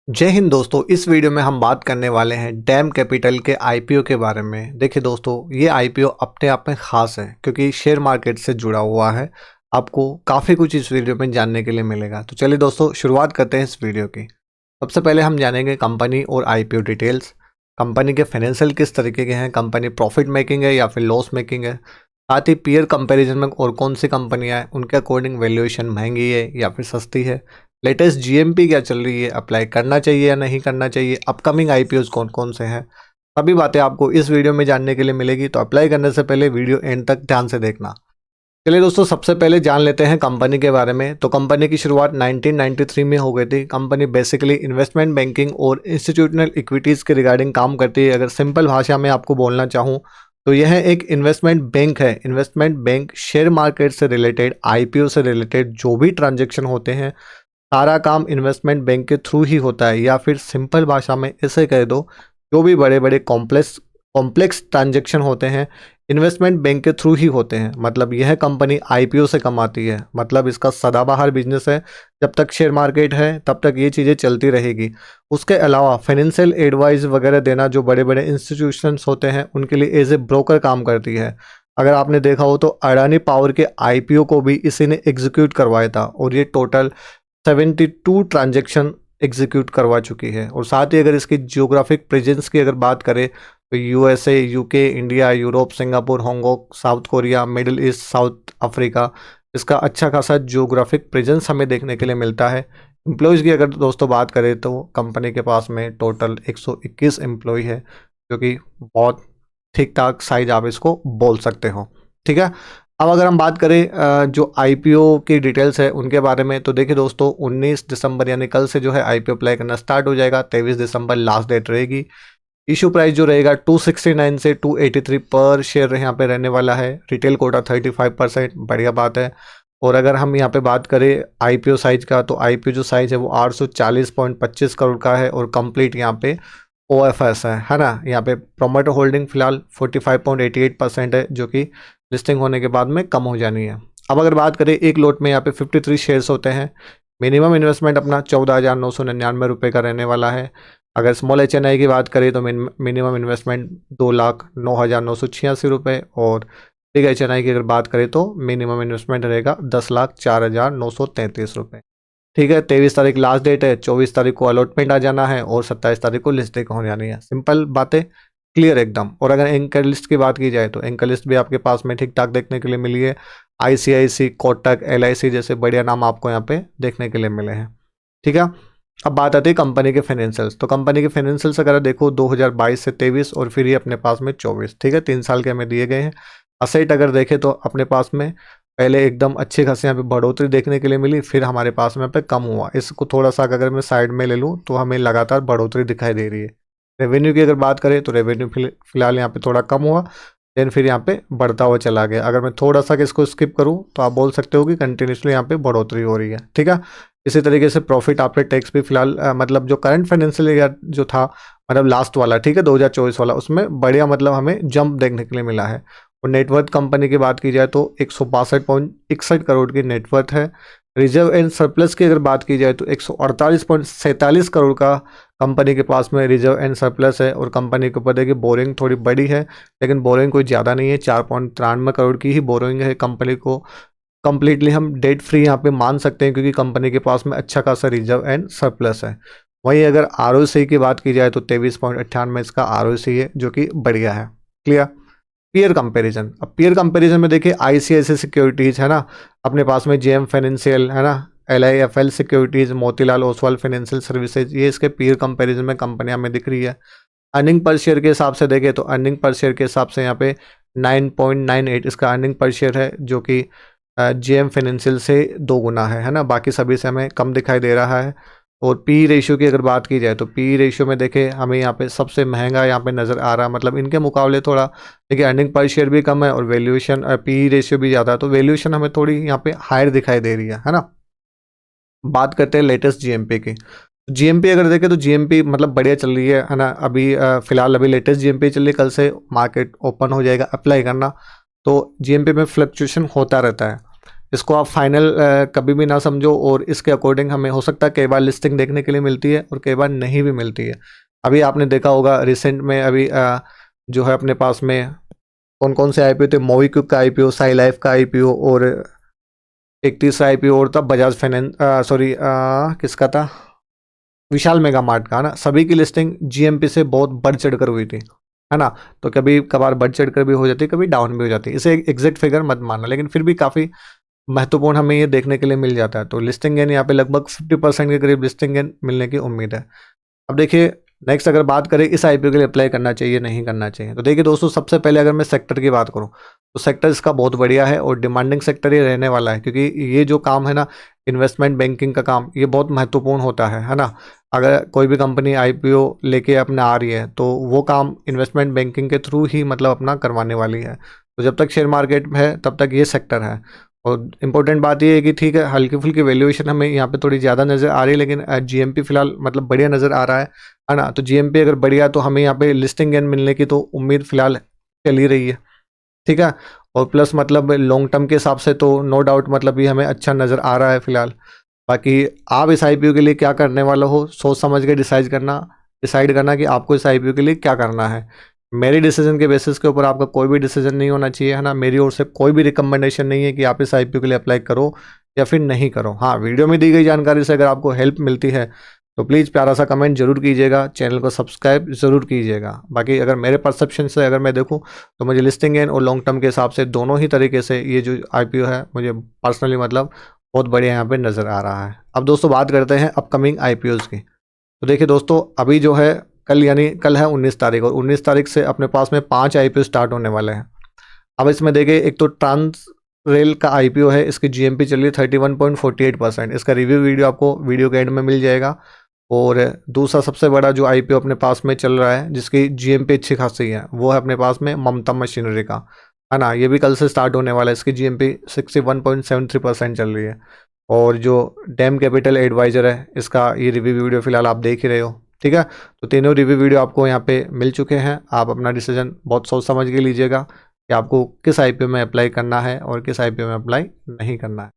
जय हिंद दोस्तों। इस वीडियो में हम बात करने वाले हैं डैम कैपिटल के आईपीओ के बारे में। देखिए दोस्तों, ये आईपीओ अपने आप में ख़ास है क्योंकि शेयर मार्केट से जुड़ा हुआ है। आपको काफ़ी कुछ इस वीडियो में जानने के लिए मिलेगा। तो चलिए दोस्तों, शुरुआत करते हैं इस वीडियो की। सबसे पहले हम जानेंगे कंपनी और आईपीओ डिटेल्स। कंपनी के फाइनेंशियल किस तरीके के हैं, कंपनी प्रॉफिट मेकिंग है या फिर लॉस मेकिंग है। साथ ही पीयर कंपैरिजन में और कौन सी कंपनियां हैं, उनके अकॉर्डिंग वैल्यूएशन महंगी है या फिर सस्ती है। लेटेस्ट जीएमपी क्या चल रही है, अप्लाई करना चाहिए या नहीं करना चाहिए, अपकमिंग आईपीओज कौन कौन से हैं, सभी बातें आपको इस वीडियो में जानने के लिए मिलेगी। तो अप्लाई करने से पहले वीडियो एंड तक ध्यान से देखना। चलिए दोस्तों, सबसे पहले जान लेते हैं कंपनी के बारे में। तो कंपनी की शुरुआत 1993 में हो गई थी। कंपनी बेसिकली इन्वेस्टमेंट बैंकिंग और इंस्टीट्यूशनल इक्विटीज़ के रिगार्डिंग काम करती है। अगर सिंपल भाषा में आपको बोलना चाहूँ तो यह एक इन्वेस्टमेंट बैंक है। इन्वेस्टमेंट बैंक शेयर मार्केट से रिलेटेड, आईपीओ से रिलेटेड जो भी ट्रांजेक्शन होते हैं, सारा काम इन्वेस्टमेंट बैंक के थ्रू ही होता है। या फिर सिंपल भाषा में इसे कह दो, जो भी बड़े बड़े कॉम्प्लेक्स ट्रांजेक्शन होते हैं इन्वेस्टमेंट बैंक के थ्रू ही होते हैं। मतलब यह कंपनी आईपीओ से कमाती है। मतलब इसका सदाबहार बिजनेस है। जब तक शेयर मार्केट है तब तक ये चीज़ें चलती रहेगी। उसके अलावा फाइनेंशियल एडवाइस वगैरह देना, जो बड़े बड़े इंस्टीट्यूशंस होते हैं उनके लिए एज ए ब्रोकर काम करती है। अगर आपने देखा हो तो अडानी पावर के आईपीओ को भी इसी ने एग्जीक्यूट करवाया था और ये टोटल 72 ट्रांजेक्शन एग्जीक्यूट करवा चुकी है। और साथ ही अगर इसकी जियोग्राफिक प्रेजेंस की अगर बात करें तो USA, UK, India, Europe, Singapore, Hong Kong, south Korea, middle east, south Africa, इसका अच्छा खासा जियोग्राफिक प्रेजेंस हमें देखने के लिए मिलता है। एम्प्लॉयज़ की अगर दोस्तों बात करें तो कंपनी के पास में टोटल 121 एम्प्लॉय है, जो कि बहुत ठीक ठाक साइज आप इसको बोल सकते हो। ठीक है। अब अगर हम बात करें जो आईपीओ की डिटेल्स है उनके बारे में, तो देखिए दोस्तों, 19 दिसंबर यानी कल से जो है आईपीओ अप्लाई करना स्टार्ट हो जाएगा। 23 दिसंबर लास्ट डेट रहेगी। इशू प्राइस जो रहेगा 269 से 283 पर शेयर यहाँ पे रहने वाला है। रिटेल कोटा 35%, बढ़िया बात है। और अगर हम यहाँ पे बात करें आईपीओ साइज का, तो आईपीओ जो साइज है वो 840.25 करोड़ का है और कंप्लीट यहाँ पे ओएफएस है ना। यहाँ पे प्रोमोटर होल्डिंग फिलहाल 45.88% है, जो कि लिस्टिंग होने के बाद में कम हो जानी है। अब अगर बात करें एक लोट में यहाँ पे 53 शेयर्स होते हैं। मिनिमम इन्वेस्टमेंट अपना 14,999 रुपये का रहने वाला है। अगर स्मॉल एचएनआई की बात करें तो मिनिमम इन्वेस्टमेंट 2,09,986 रुपये, और बिग एचएनआई की अगर बात करें तो मिनिमम इन्वेस्टमेंट रहेगा 10,04,933 रुपये। ठीक है। 23 तारीख लास्ट डेट है। 24 तारीख को अलॉटमेंट आ जाना है और 27 तारीख को लिस्टिंग हो जानी है। सिंपल बातें, क्लियर एकदम। और अगर एंकर लिस्ट की बात की जाए तो एंकर लिस्ट भी आपके पास में ठीक ठाक देखने के लिए मिली है। आईसीआईसी, कोटक, एलआईसी जैसे बढ़िया नाम आपको यहाँ पे देखने के लिए मिले हैं। ठीक है। अब बात आती है कंपनी के फाइनेंशियल्स। तो कंपनी के फाइनेंशियल्स अगर देखो 2022 से 23 और फिर ये अपने पास में 24, ठीक है, 3 साल के हमें दिए गए हैं। असेट अगर देखें तो अपने पास में पहले एकदम अच्छे खासे यहाँ पे बढ़ोतरी देखने के लिए मिली, फिर हमारे पास में यहाँ पे कम हुआ। इसको थोड़ा सा अगर मैं साइड में ले लूँ तो हमें लगातार बढ़ोतरी दिखाई दे रही है। रेवेन्यू की अगर बात करें तो रेवेन्यू फिलहाल यहाँ पे थोड़ा कम हुआ, देन फिर यहाँ पे बढ़ता हुआ चला गया। अगर मैं थोड़ा सा इसको स्किप करूँ तो आप बोल सकते हो कि कंटिन्यूसली यहाँ पे बढ़ोतरी हो रही है। ठीक है। इसी तरीके से प्रॉफिट आफ्टर टैक्स भी फिलहाल मतलब जो करंट फाइनेंशियल ईयर जो था, मतलब लास्ट वाला, ठीक है, 2024 वाला, उसमें बढ़िया मतलब हमें जंप देखने के लिए मिला है। और नेटवर्थ कंपनी की बात की जाए तो 162.61 करोड़ की नेटवर्थ है। रिजर्व एंड सरप्लस की अगर बात की जाए तो 148.47 करोड़ का कंपनी के पास में रिजर्व एंड सरप्लस है। और कंपनी के ऊपर देखिए बोरिंग थोड़ी बड़ी है, लेकिन बोरिंग कोई ज़्यादा नहीं है। 4.93 करोड़ की ही बोरिंग है। कंपनी को कंप्लीटली हम डेट फ्री यहाँ पे मान सकते हैं, क्योंकि कंपनी के पास में अच्छा खासा रिजर्व एंड सरप्लस है। वहीं अगर आरओसी की बात की जाए तो 23.98 इसका आरओसी है, जो कि बढ़िया है। क्लियर। Peer comparison. अब पीयर कंपैरिजन में देखिए आईसीआईसीआई सिक्योरिटीज़ है ना, अपने पास में जेएम फाइनेंशियल है ना, LIFL securities, Motilal Oswal financial services, ये इसके पीयर कंपैरिजन में कंपनियां हमें दिख रही है। अर्निंग पर शेयर के हिसाब से देखें तो अर्निंग पर शेयर के हिसाब से यहाँ पे 9.98 इसका अर्निंग पर शेयर है, जो कि जेएम फाइनेंशियल से 2 गुना है ना। बाकी सभी से हमें कम दिखाई दे रहा है। और पी रेशियो की अगर बात की जाए तो पी रेशियो में देखें हमें यहाँ पे सबसे महंगा यहाँ पे नज़र आ रहा है। मतलब इनके मुकाबले थोड़ा देखिए अर्निंग पर शेयर भी कम है और वैल्यूएशन पी रेशियो भी ज़्यादा है, तो वैल्यूएशन हमें थोड़ी यहाँ पे हायर दिखाई दे रही है ना। बात करते हैं लेटेस्ट जीएमपी की। जीएमपी अगर देखें तो जीएमपी मतलब बढ़िया चल रही है ना। अभी फिलहाल अभी लेटेस्ट जीएमपी चल रही है। कल से मार्केट ओपन हो जाएगा, अप्लाई करना। तो जीएमपी में फ्लक्चुएशन होता रहता है। इसको आप फाइनल कभी भी ना समझो, और इसके अकॉर्डिंग हमें हो सकता है कई बार लिस्टिंग देखने के लिए मिलती है और कई बार नहीं भी मिलती है। अभी आपने देखा होगा रिसेंट में अभी जो है अपने पास में कौन कौन से आईपीओ थे, मोबीक्विक का आईपीओ, साई लाइफ का आईपीओ, और एक तीसरा आईपीओ और था बजाज फाइनेंस, सॉरी किसका था, विशाल मेगा मार्ट का, है ना। सभी की लिस्टिंग जीएमपी से बहुत बढ़ चढ़ कर हुई थी, है ना। तो कभी कभार बढ़ चढ़ कर भी हो जाती है, कभी डाउन भी हो जाती है, इसे एग्जैक्ट फिगर मत मानना, लेकिन फिर भी काफ़ी महत्वपूर्ण हमें ये देखने के लिए मिल जाता है। तो लिस्टिंग गेन यहाँ पे लगभग 50% के करीब लिस्टिंग गेन मिलने की उम्मीद है। अब देखिए नेक्स्ट अगर बात करें इस आईपीओ के लिए अप्लाई करना चाहिए नहीं करना चाहिए, तो देखिए दोस्तों सबसे पहले अगर मैं सेक्टर की बात करूं तो सेक्टर इसका बहुत बढ़िया है और डिमांडिंग सेक्टर ये रहने वाला है, क्योंकि ये जो काम है ना इन्वेस्टमेंट बैंकिंग का काम, ये बहुत महत्वपूर्ण होता है ना। अगर कोई भी कंपनी आईपीओ लेके अपने आ रही है तो वो काम इन्वेस्टमेंट बैंकिंग के थ्रू ही मतलब अपना करवाने वाली है। तो जब तक शेयर मार्केट है तब तक ये सेक्टर है। और इम्पोर्टेंट बात ये है कि ठीक है हल्की फुल्की वैल्यूएशन हमें यहाँ पे थोड़ी ज़्यादा नज़र आ रही है, लेकिन जीएमपी फिलहाल मतलब बढ़िया नज़र आ रहा है ना। तो जीएमपी अगर बढ़िया तो हमें यहाँ पे लिस्टिंग गेन मिलने की तो उम्मीद फिलहाल चल ही रही है, ठीक है। और प्लस मतलब लॉन्ग टर्म के हिसाब से तो नो डाउट मतलब ये हमें अच्छा नज़र आ रहा है फिलहाल। बाकी आप इस आईपीओ के लिए क्या करने वाले हो सोच समझ के डिसाइड करना कि आपको इस आईपीओ के लिए क्या करना है। मेरी डिसीजन के बेसिस के ऊपर आपका कोई भी डिसीजन नहीं होना चाहिए, है ना। मेरी ओर से कोई भी रिकमेंडेशन नहीं है कि आप इस आईपीओ के लिए अप्लाई करो या फिर नहीं करो। हाँ, वीडियो में दी गई जानकारी से अगर आपको हेल्प मिलती है तो प्लीज़ प्यारा सा कमेंट जरूर कीजिएगा, चैनल को सब्सक्राइब ज़रूर कीजिएगा। बाकी अगर मेरे परसेप्शन से अगर मैं देखूँ तो मुझे लिस्टिंग गेन और लॉन्ग टर्म के हिसाब से दोनों ही तरीके से ये जो आईपीओ है मुझे पर्सनली मतलब बहुत बढ़िया यहाँ पे नज़र आ रहा है। अब दोस्तों बात करते हैं अपकमिंग आईपीओज़ की। तो देखिए दोस्तों अभी जो है कल यानी कल है 19 तारीख, और 19 तारीख से अपने पास में 5 आईपीओ स्टार्ट होने वाले हैं। अब इसमें देखिए एक तो ट्रांस रेल का आईपीओ है, इसकी जीएमपी चल रही है 31.48%। इसका रिव्यू वीडियो आपको वीडियो के एंड में मिल जाएगा। और दूसरा सबसे बड़ा जो आईपीओ अपने पास में चल रहा है जिसकी जीएमपी अच्छी खासी है वो है अपने पास में ममता मशीनरी का, है ना। ये भी कल से स्टार्ट होने वाला है, इसकी जीएमपी 61.73% चल रही है। और जो डैम कैपिटल एडवाइजर है इसका ये रिव्यू वीडियो फिलहाल आप देख ही रहे हो, ठीक है। तो तीनों रिव्यू वीडियो आपको यहाँ पे मिल चुके हैं। आप अपना डिसीजन बहुत सोच समझ के लीजिएगा कि आपको किस आईपीओ में अप्लाई करना है और किस आईपीओ में अप्लाई नहीं करना है।